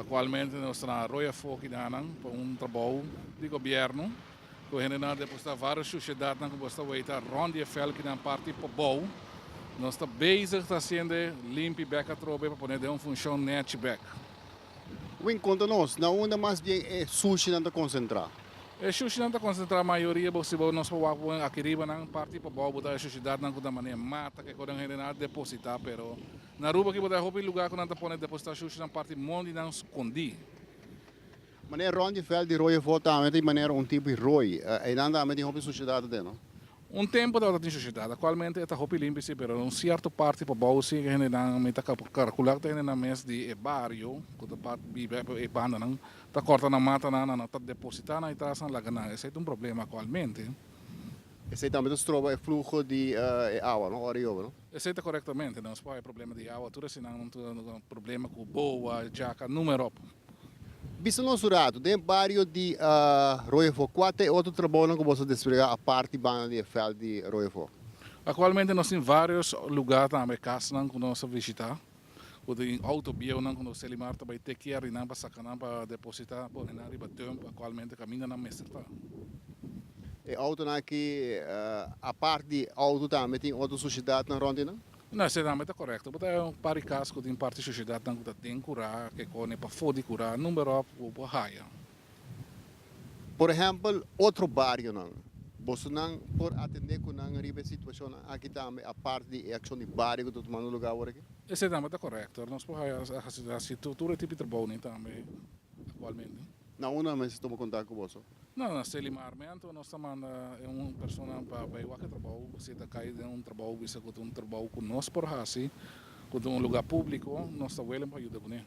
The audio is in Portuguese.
Atualmente nós estamos na Rooi aqui para um trabalho de governo. Que a depositar várias sociedades que está feita rond de fel que na parte pobol. Nós estamos bezig fazendo limpieza a trobe para poder dar uma função netback. O encontro nós, na onda mais bem é sushi não concentrar. E sushi não está concentrado a maioria possível nós podemos aqui na parte pobol botar a sociedade na da maneira mata que quando a depositar, pero na rua que botar roupa lugar que não está podendo depositar sushi na parte monte não escondi. Maneira ronde fel de Rooi também tem maneira um tipo de Rooi. E não também tem roupa sociedade dele, não? Um tempo da outra sociedade, atualmente está roupa limpa, pero um certo parte para bolsa que a gente não está calculando que a gente na mês de bairro, que a parte bibe e banda não está cortando a mata não está depositando e trazendo lá ganhar. Esse é um problema atualmente. Esse também é o fluxo de água, não? Não? Esse é corretamente, não é problema de água, tudo assim não tem problema com boa, jaca, número. Bisa no surado, dentro do bairro de Rooi, qual é outro trabalho que você desfregar a parte banda de fel de Rooi? Atualmente nós temos vários lugares também casas que nós visitar. O de autobio não quando se limar também ter que ir na para sacar para depositar por na riba tempo atualmente caminha na mestra. E auto aqui a parte de auto também tem outra sociedade na ronda, não? Não, isso também está correto. Mas é um par de casos que tem parte da sociedade que tem curar, que é para foder curar, número para raia. Por exemplo, outro bairro não. Você não por atender com a riba situação aqui também a parte de ação de bairro que tu manda lugar agora aqui. Esse também está correto. Nós por a estrutura tipo de trabalho também atualmente. Não, uma vez estou contato com você. Não, se limarmento nós estamos uma pessoa para ir a trabalho, você está caído em um trabalho, você tem um trabalho com nós por assim, com um lugar público, nós estamos para ajudar com ele.